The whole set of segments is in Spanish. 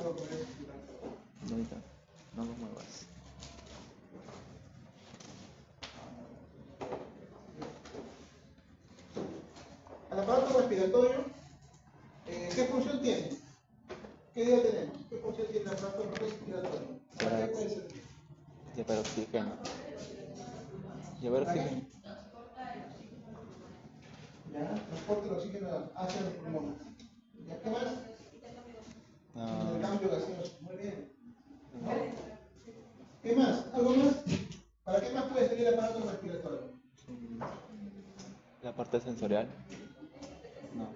aparato respiratorio. Ahorita, no lo muevas. El aparato respiratorio, ¿qué función tiene? ¿Qué día tenemos? ¿Qué función tiene el aparato respiratorio? ¿Para qué puede servir? Llevar oxígeno. Llevar oxígeno. Ya, transporte el oxígeno hacia el pulmón. ¿Ya qué más? Intercambio gaseoso. Muy bien. ¿No? ¿Qué más? ¿Algo más? ¿Para qué más puede servir el aparato respiratorio? La parte sensorial. No.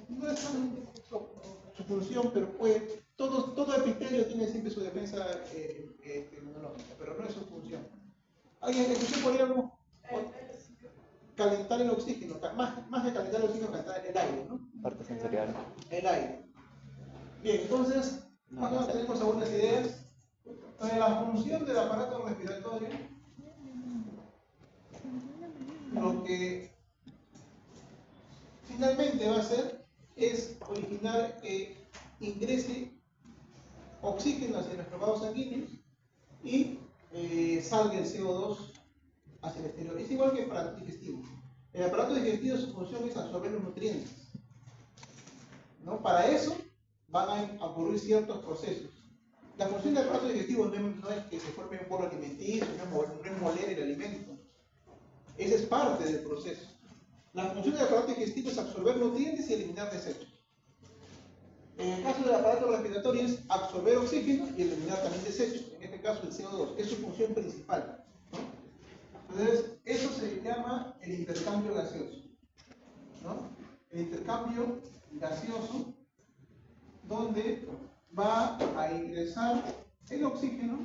No es su función, pero puede. Todo epitelio tiene siempre su defensa inmunológica, pero no es su función. ¿Alguien escuchó por ahí algo? Calentar el oxígeno, más que calentar el oxígeno, calentar el aire, ¿no? Parte sensorial. El aire. Bien, entonces, No, acá tenemos algunas ideas. Entonces, la función del aparato respiratorio, lo que finalmente va a hacer es originar que ingrese oxígeno hacia nuestros vasos sanguíneos y salga el CO2 hacia el exterior. Es igual que el aparato digestivo. El aparato digestivo, su función es absorber los nutrientes, ¿no? Para eso van a ocurrir ciertos procesos. La función del aparato digestivo no es que se forme un bolo alimenticio, no es moler el alimento. Esa es parte del proceso. La función del aparato digestivo es absorber nutrientes y eliminar desechos. En el caso del aparato respiratorio es absorber oxígeno y eliminar también desechos, en este caso el CO2, es su función principal, ¿no? Entonces, eso se llama el intercambio gaseoso, ¿no? El intercambio gaseoso, donde va a ingresar el oxígeno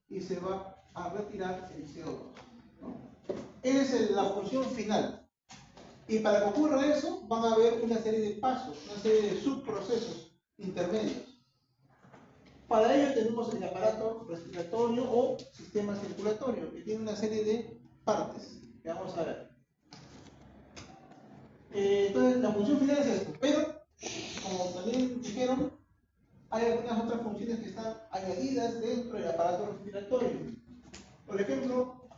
y se va a retirar el CO2, ¿no? Esa es la función final. Y para que ocurra eso, van a haber una serie de pasos, una serie de subprocesos intermedios. Para ello tenemos el aparato respiratorio o sistema circulatorio, que tiene una serie de partes que vamos a ver. Entonces, la función final es esto, pero, como también dijeron, hay algunas otras funciones que están añadidas dentro del aparato respiratorio. Por ejemplo,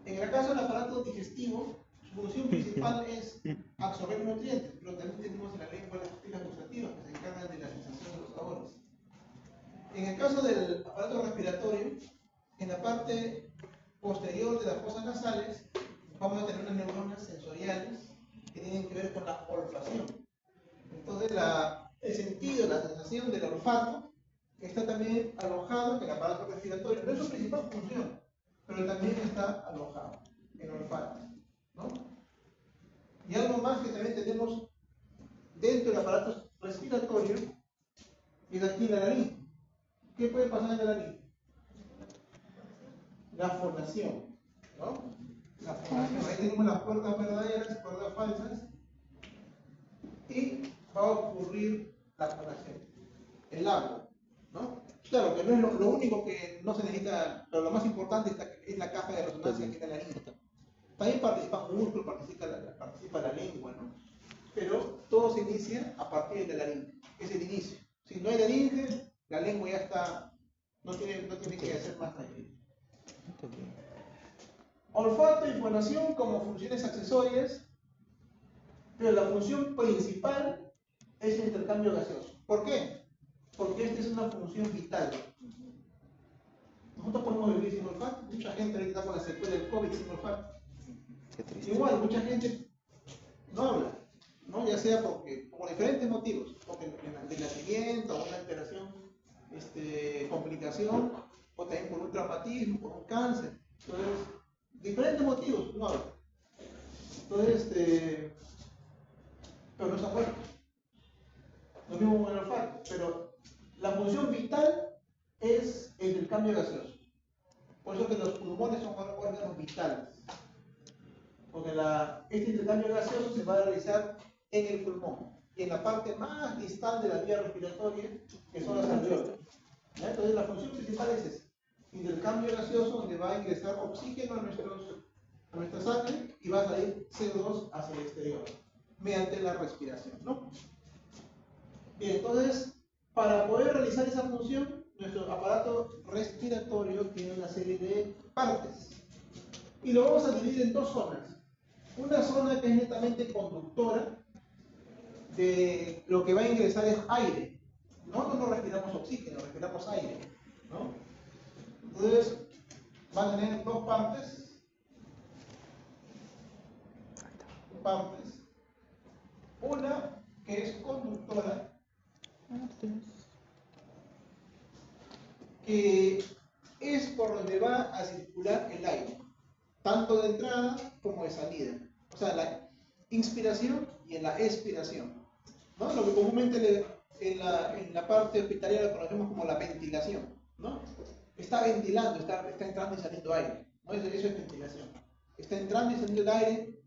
en el caso del aparato digestivo, su función principal es absorber nutrientes, pero también tenemos en la lengua las papilas gustativas que se encargan de la sensación de los sabores. En el caso del aparato respiratorio, en la parte posterior de las fosas nasales, vamos a tener unas neuronas sensoriales que tienen que ver con la olfacción. Entonces, el sentido, la sensación del olfato está también alojado en el aparato respiratorio. No es su principal función, pero también está alojado en el olfato, ¿no? Y algo más que también tenemos dentro del aparato respiratorio es aquí en la nariz. ¿Qué puede pasar en la nariz? La fonación, ¿no? La fonación. Ahí tenemos las cuerdas verdaderas, cuerdas falsas, y va a ocurrir la fonación, el habla, ¿no? Claro que no es lo único que no se necesita, pero lo más importante es la caja de resonancia que está en la laringe. También participa un músculo, participa la lengua, ¿no? Pero todo se inicia a partir de la laringe, es el inicio. Si no hay laringe, la lengua ya está, no tiene que hacer más nada. Olfato y fonación como funciones accesorias, pero la función principal es el intercambio gaseoso. ¿Por qué? Porque esta es una función vital. Nosotros podemos vivir sin olfato. Mucha gente ahorita está con la secuela del COVID sin olfato. Igual, mucha gente no habla, ¿no? Ya sea por diferentes motivos, porque de nacimiento, o una alteración, complicación, o también por un traumatismo, por un cáncer. Entonces, diferentes motivos, no habla. Entonces, pero no está muerto. Lo mismo con el olfato, pero la función vital es el intercambio gaseoso. Por eso que los pulmones son órganos vitales. Porque este intercambio gaseoso se va a realizar en el pulmón, y en la parte más distal de la vía respiratoria, que son las alveolas. Entonces la función principal es ese, intercambio gaseoso, donde va a ingresar oxígeno a nuestra sangre y va a salir CO2 hacia el exterior, mediante la respiración, ¿no? Bien, entonces, para poder realizar esa función, nuestro aparato respiratorio tiene una serie de partes. Y lo vamos a dividir en dos zonas. Una zona que es netamente conductora, de lo que va a ingresar es aire. Nosotros no respiramos oxígeno, respiramos aire, ¿no? Entonces, van a tener dos partes. Una que es conductora, que es por donde va a circular el aire, tanto de entrada como de salida. O sea, la inspiración y en la expiración, ¿no? Lo que comúnmente en la parte hospitalaria lo conocemos como la ventilación, ¿no? Está ventilando, está entrando y saliendo aire, ¿no? Eso es ventilación. Está entrando y saliendo el aire,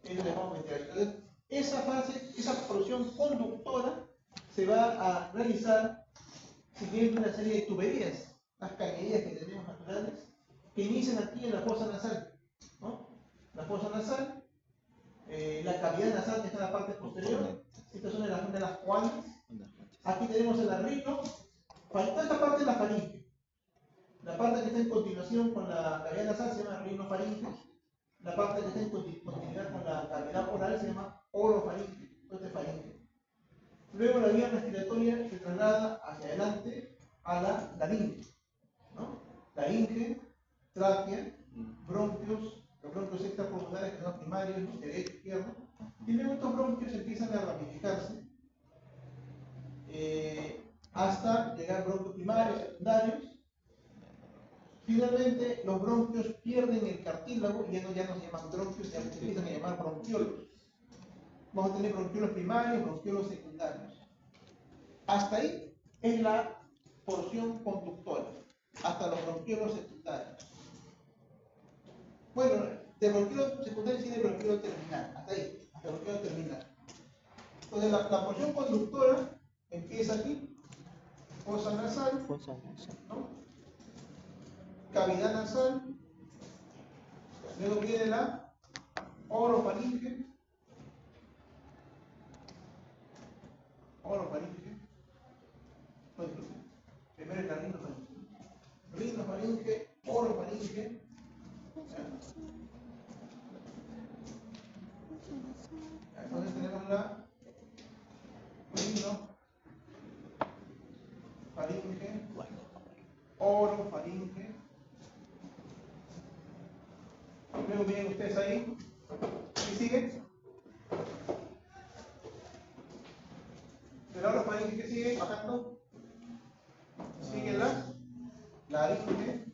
eso le llamamos ventilación. Entonces, esa fase, esa porción conductora se va a realizar siguiendo una serie de tuberías, las cañerías que tenemos naturales, que inician aquí en la fosa nasal, ¿no? La fosa nasal, la cavidad nasal que está en la parte posterior, estas son de las cuales, aquí tenemos el rino, toda esta parte es la faringe, la parte que está en continuación con la cavidad nasal se llama rinofaringe, la parte que está en continuidad con la cavidad oral se llama orofaringe, entonces faringe. Luego la vía respiratoria se traslada hacia adelante a la laringe, ¿no? Laringe, tráquea, bronquios, los bronquios extrapulmonares que son primarios, ¿no? Derecho, izquierdo, y luego estos bronquios empiezan a ramificarse hasta llegar a bronquios primarios, secundarios. Finalmente, los bronquios pierden el cartílago y ya no se llaman bronquios, ya se empiezan a llamar bronquiolos. Vamos a tener bronquiolos primarios, bronquiolos secundarios. Hasta ahí es la porción conductora, hasta los bronquiolos secundarios. Bueno, de bronquiolo secundario sí de bronquiolo terminal, hasta ahí, hasta bronquiolo terminal. Entonces la porción conductora empieza aquí, fosa nasal, ¿no? Cavidad nasal, luego viene la orofaringe, primero es la rinofaringe, orofaringe, entonces tenemos la rinofaringe, orofaringe. Luego vienen ustedes ahí y siguen. De la orofaringe que sigue bajando, sigue la laringe,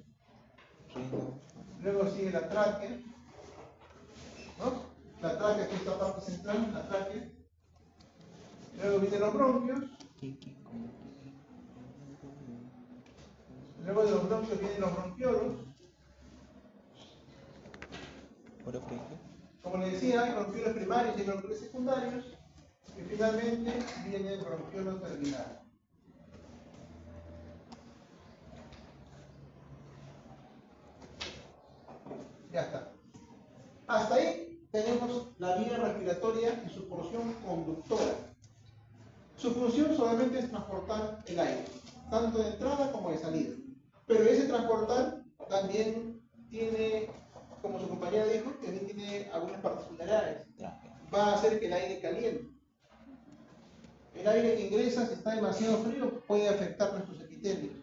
luego sigue la tráquea, ¿no? La tráquea que es esta parte central, la tráquea. Luego vienen los bronquios. Luego de los bronquios vienen los bronquiolos. Como les decía, hay bronquiolos primarios y bronquiolos secundarios. Y finalmente viene el bronquiolo terminal. Ya está. Hasta ahí tenemos la vía respiratoria en su porción conductora. Su función solamente es transportar el aire, tanto de entrada como de salida. Pero ese transportar también tiene, como su compañera dijo, también tiene algunas particularidades. Va a hacer que el aire caliente. El aire que ingresa, si está demasiado frío, puede afectar nuestros epitelios.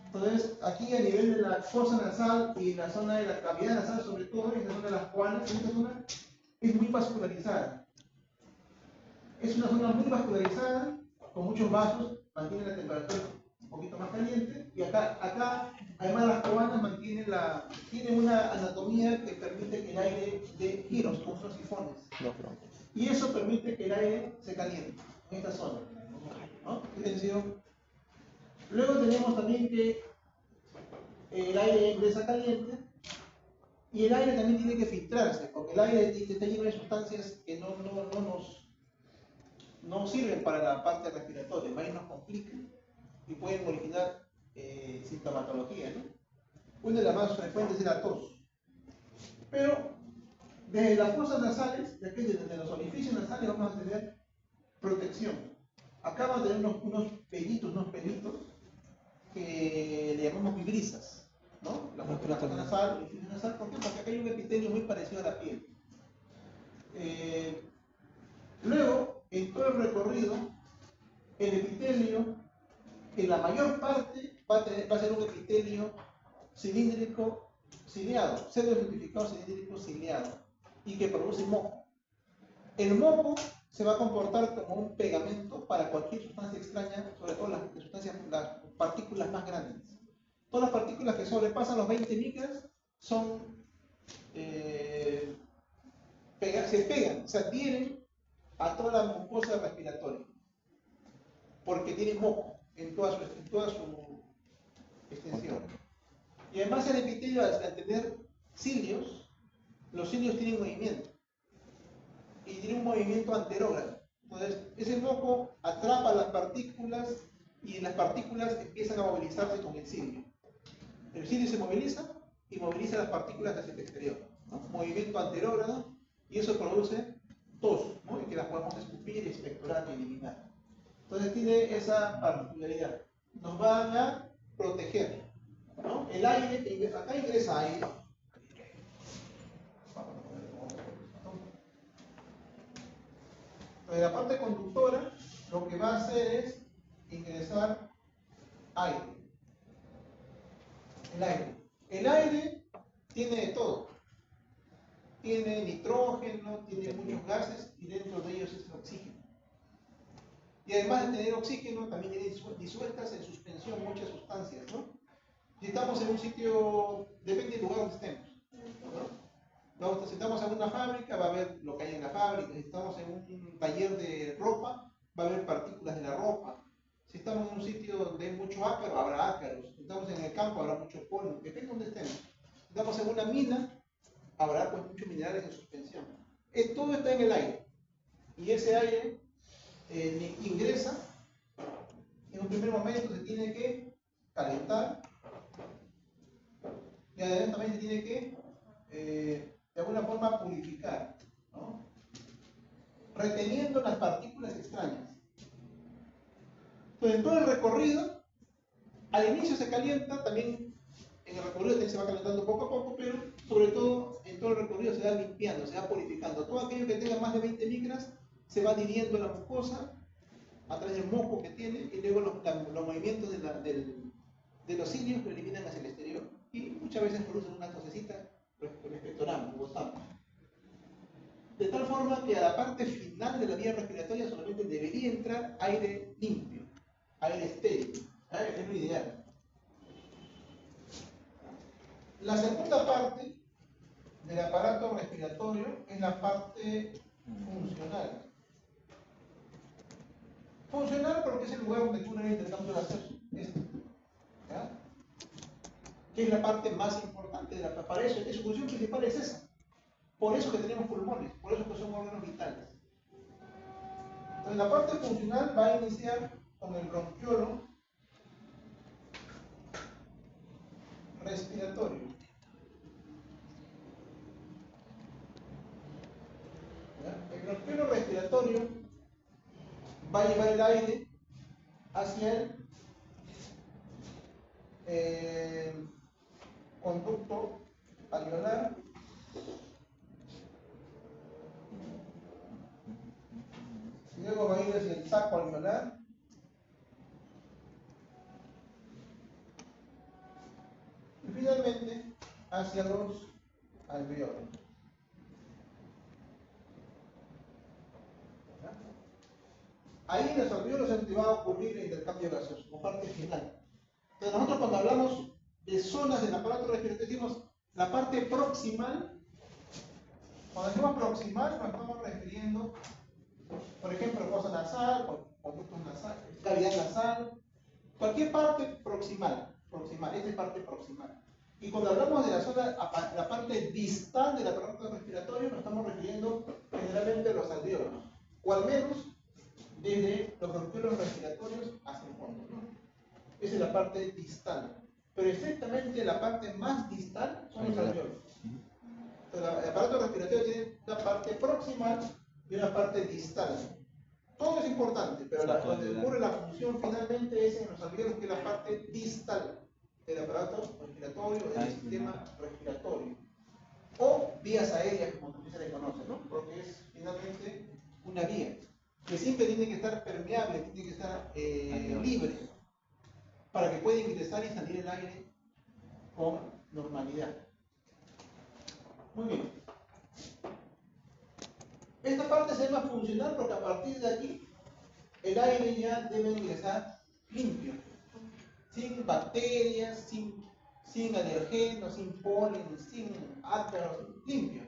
Entonces, aquí a nivel de la fosa nasal y la zona de la cavidad nasal, sobre todo, en la zona de las cuales, esta zona es muy vascularizada. Es una zona muy vascularizada, con muchos vasos, mantiene la temperatura un poquito más caliente, y acá además las cuanas tienen una anatomía que permite que el aire dé giros, como unos sifones. Y eso permite que el aire se caliente en esta zona, ¿no? Luego tenemos también que el aire ingresa caliente y el aire también tiene que filtrarse, porque el aire está lleno de sustancias que no sirven para la parte respiratoria, más bien nos complican y pueden originar sintomatología, ¿no? Una de las más frecuentes es la tos. Pero desde las fosas nasales, desde los orificios nasales vamos a tener protección. acá van a tener unos pelitos, que le llamamos fibrisas, ¿no? La fosa nasal, el epitelio nasal, ¿por qué? Porque acá hay un epitelio muy parecido a la piel. Luego, en todo el recorrido, el epitelio, en la mayor parte, va a ser un epitelio cilíndrico ciliado, pseudo-estratificado cilíndrico ciliado, y que produce moco. El moco se va a comportar como un pegamento para cualquier sustancia extraña, sobre todo las partículas más grandes. Todas las partículas que sobrepasan los 20 micras se pegan, se adhieren a toda la mucosa respiratoria, porque tienen moco en toda su extensión. Y además el epitelio, al tener cilios, los cilios tienen movimiento, y tiene un movimiento anterógrado. Entonces, ese moco atrapa las partículas y las partículas empiezan a movilizarse con el cilio. El cilio se moviliza y moviliza las partículas hacia el exterior, ¿no? Movimiento anterógrado, y eso produce tos, ¿no? Y que las podemos escupir, expectorar y eliminar. Entonces tiene esa particularidad. Nos van a proteger, ¿no? El aire, acá ingresa aire. Entonces, la parte conductora lo que va a hacer es ingresar aire. El aire tiene de todo. Tiene nitrógeno, tiene muchos gases y dentro de ellos es el oxígeno. Y además de tener oxígeno, también tiene disueltas en suspensión muchas sustancias, ¿no? Si estamos en un sitio, depende del lugar donde estemos, ¿no? Si estamos en una fábrica, va a haber lo que hay en la fábrica. Si estamos en un taller de ropa, va a haber partículas de la ropa. Si estamos en un sitio donde hay mucho ácaro, habrá ácaros. Si estamos en el campo, habrá mucho polen. Depende de donde estemos. Si estamos en una mina, habrá pues muchos minerales en suspensión. Todo está en el aire. Y ese aire ingresa, en un primer momento se tiene que calentar, y además también se tiene que, de alguna forma, purificar, ¿no? Reteniendo las partículas extrañas. Entonces, en todo el recorrido, al inicio se calienta, también en el recorrido también se va calentando poco a poco, pero sobre todo en todo el recorrido se va limpiando, se va purificando. Todo aquello que tenga más de 20 micras se va adhiriendo a la mucosa a través del moco que tiene, y luego los movimientos de los cilios lo eliminan hacia el exterior. Y muchas veces producen una tosecita, lo expectoramos, lo botamos. De tal forma que a la parte final de la vía respiratoria solamente debería entrar aire limpio, aire estéril. Es lo ideal. La segunda parte del aparato respiratorio es la parte funcional. Funcional porque es el lugar donde ocurre el intercambio gaseoso. ¿Ya? Que es la parte más importante de la para eso, su función principal es esa. Por eso que tenemos pulmones, por eso que son órganos vitales. Entonces la parte funcional va a iniciar con el bronquiolo respiratorio. ¿Ya? El bronquiolo respiratorio va a llevar el aire hacia el conducto alveolar, y luego va a ir hacia el saco alveolar, y finalmente hacia los alveolos. Ahí en los alveolos es donde va a ocurrir el intercambio gaseoso, como parte final. Entonces nosotros cuando hablamos de zonas del aparato respiratorio decimos la parte proximal. Cuando decimos proximal nos estamos refiriendo, por ejemplo, fosa nasal, conductos nasales, cavidad nasal, cualquier parte proximal, esta es parte proximal. Y cuando hablamos de la parte distal del aparato respiratorio, nos estamos refiriendo generalmente a los alveolos, o al menos desde los bronquiolos respiratorios hacia el fondo, ¿no? Esa es la parte distal. Pero exactamente la parte más distal son los alveolos. Entonces, el aparato respiratorio tiene una parte proximal y una parte distal. Todo es importante, pero Saco donde de ocurre la función finalmente es en los alveolos, que es la parte distal del aparato respiratorio, del Ay, sistema respiratorio. O vías aéreas, como también se le conoce, ¿no? Porque es finalmente una vía que siempre tiene que estar permeable, tiene que estar libre, para que pueda ingresar y salir el aire con normalidad. Muy bien. Esta parte se llama funcional porque a partir de aquí el aire ya debe ingresar limpio, sin bacterias, sin alergenos, sin polen, sin ácaros, limpio.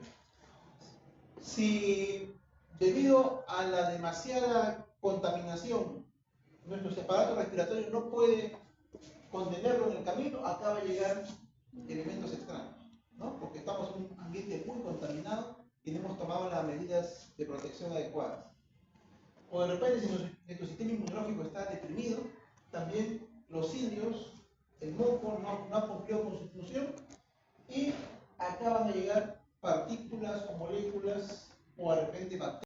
Si debido a la demasiada contaminación nuestro aparato respiratorio no puede contenerlo en el camino, acá va a llegar elementos extraños, ¿no? Porque estamos en un ambiente muy contaminado y no hemos tomado las medidas de protección adecuadas. O de repente, si nuestro sistema inmunológico está deprimido, también los cilios, el moco no ha cumplido con su función y acá van a llegar partículas o moléculas o de repente bacterias.